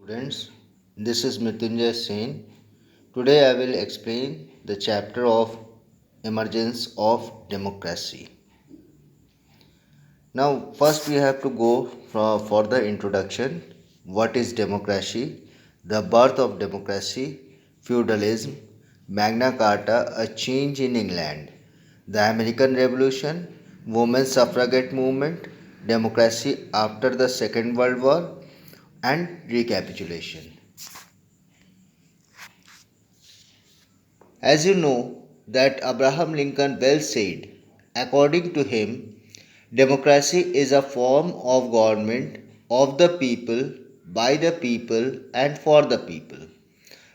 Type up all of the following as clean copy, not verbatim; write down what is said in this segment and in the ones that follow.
Students, this is Mrityunjay Sen. Today I will explain the chapter of emergence of democracy. Now, first we have to go for the introduction. What is democracy? The birth of democracy, feudalism, Magna Carta, a change in England, the American Revolution, women's suffragette movement, democracy after the Second World War, and recapitulation. As you know, that Abraham Lincoln well said, according to him, democracy is a form of government of the people, by the people, and for the people.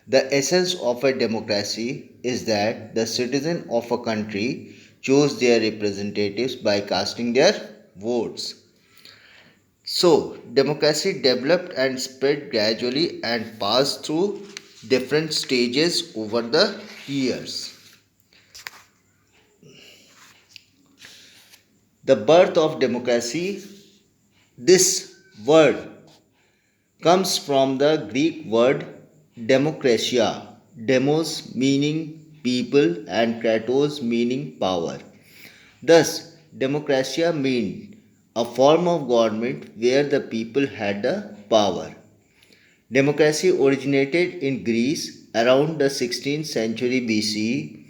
The essence of a democracy is that the citizen of a country choose their representatives by casting their votes. So, democracy developed and spread gradually and passed through different stages over the years. The birth of democracy, this word comes from the Greek word demokratia, demos meaning people and kratos meaning power. Thus, democratia means a form of government where the people had the power. Democracy originated in Greece around the 16th century BCE.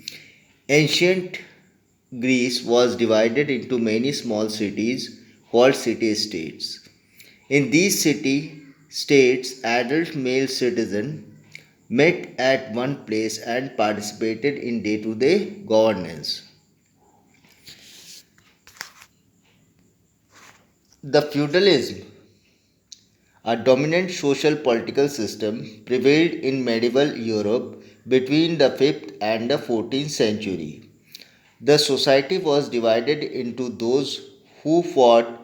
Ancient Greece was divided into many small cities called city states. In these city states, adult male citizens met at one place and participated in day to day governance. The feudalism, a dominant social political system, prevailed in medieval Europe between the 5th and the 14th century. The society was divided into those who fought,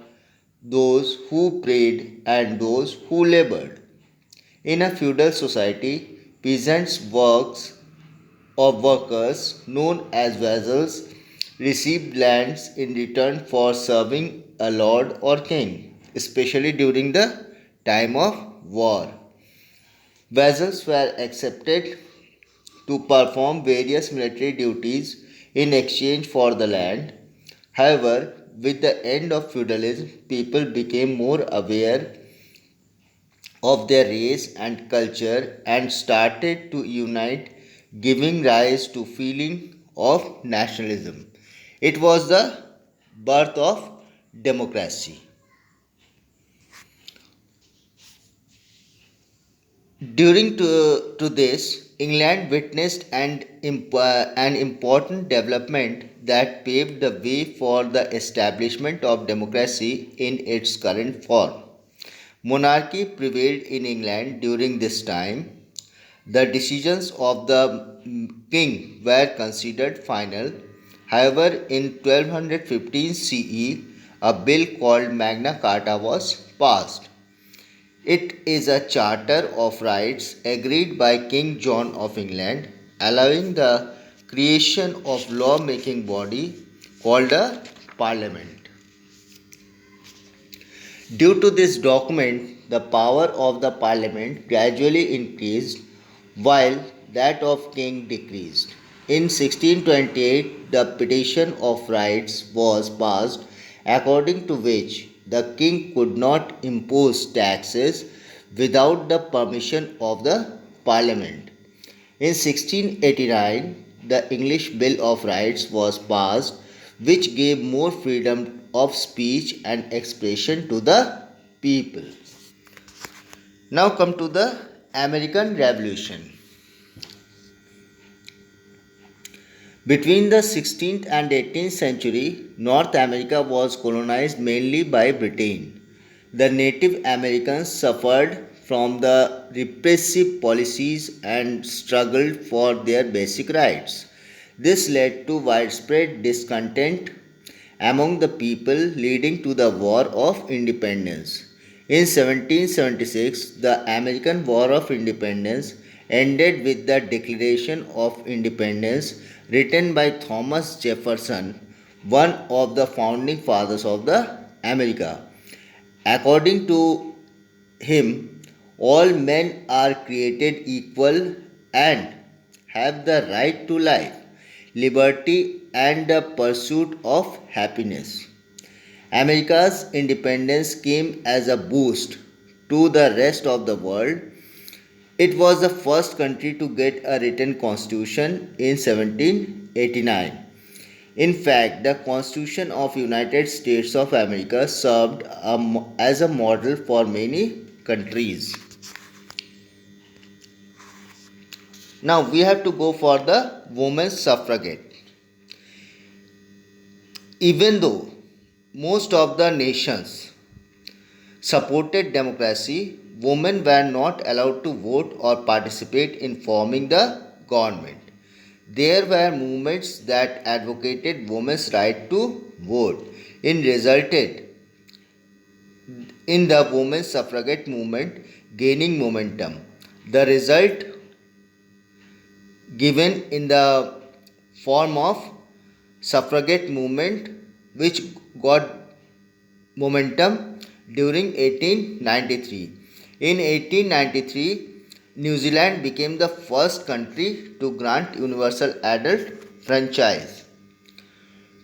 those who prayed, and those who labored. In a feudal society, peasants' works or workers, known as vassals, received lands in return for serving a lord or king, especially during the time of war. Vassals were accepted to perform various military duties in exchange for the land. However, with the end of feudalism, people became more aware of their race and culture and started to unite, giving rise to feeling of nationalism. It was the birth of democracy. During to this, England witnessed an important development that paved the way for the establishment of democracy in its current form. Monarchy prevailed in England during this time. The decisions of the king were considered final. However, in 1215 CE, a bill called Magna Carta was passed. It is a charter of rights agreed by King John of England, allowing the creation of law-making body called a parliament. Due to this document, the power of the parliament gradually increased while that of king decreased. In 1628, the Petition of Rights was passed, according to which the king could not impose taxes without the permission of the parliament. In 1689, the English Bill of Rights was passed, which gave more freedom of speech and expression to the people. Now come to the American Revolution. Between the 16th and 18th century, North America was colonized mainly by Britain. The Native Americans suffered from the repressive policies and struggled for their basic rights. This led to widespread discontent among the people, leading to the War of Independence. In 1776, the American War of Independence ended with the Declaration of Independence written by Thomas Jefferson, one of the founding fathers of the America. According to him, All men are created equal and have the right to life, liberty, and the pursuit of happiness. America's independence came as a boost to the rest of the world. It was the first country to get a written constitution in 1789. In fact, the Constitution of United States of America served as a model for many countries. Now we have to go for the women's suffragette. Even though most of the nations supported democracy, women were not allowed to vote or participate in forming the government. There were movements that advocated women's right to vote. It resulted in the women's suffragette movement gaining momentum. The result given in the form of suffragette movement which got momentum during 1893. In 1893, New Zealand became the first country to grant universal adult franchise.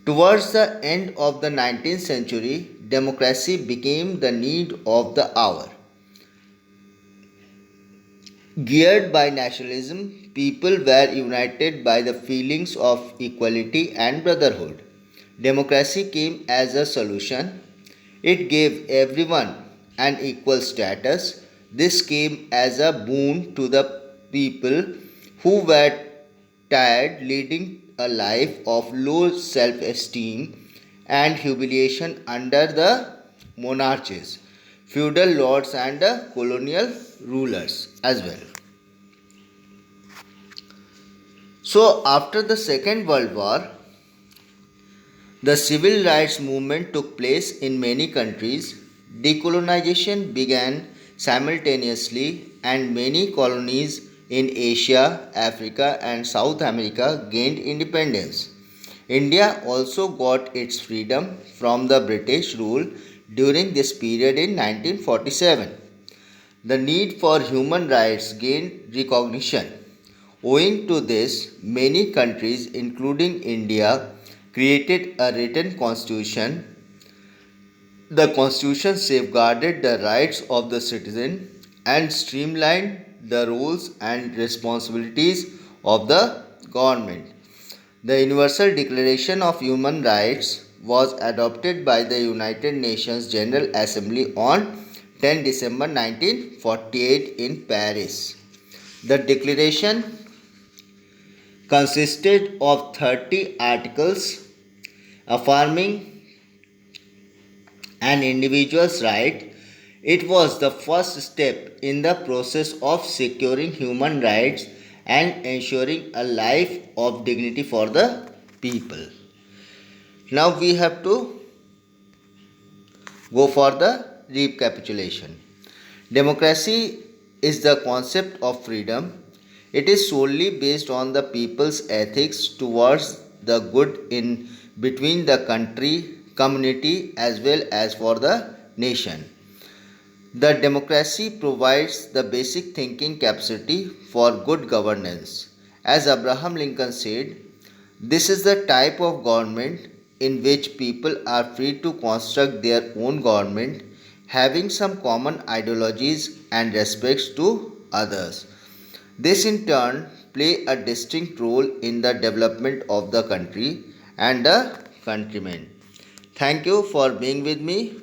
Towards the end of the 19th century, democracy became the need of the hour. Geared by nationalism, people were united by the feelings of equality and brotherhood. Democracy came as a solution. It gave everyone an equal status. This came as a boon to the people who were tired leading a life of low self esteem and humiliation under the monarchies, feudal lords, and the colonial rulers as well. So, after the Second World War, the civil rights movement took place in many countries. Decolonization began simultaneously, and many colonies in Asia, Africa, and South America gained independence. India also got its freedom from the British rule during this period in 1947. The need for human rights gained recognition. Owing to this, many countries, including India, created a written constitution. The constitution safeguarded the rights of the citizen and streamlined the roles and responsibilities of the government. The Universal Declaration of Human Rights was adopted by the United Nations General Assembly on 10 December 1948 in Paris. The declaration consisted of 30 articles affirming an individual's right. It was the first step in the process of securing human rights and ensuring a life of dignity for the people. Now we have to go for the recapitulation. Democracy is the concept of freedom. It is solely based on the people's ethics towards the good in between the country, community, as well as for the nation. The democracy provides the basic thinking capacity for good governance. As Abraham Lincoln said, this is the type of government in which people are free to construct their own government, having some common ideologies and respects to others. This in turn play a distinct role in the development of the country and the countrymen. Thank you for being with me.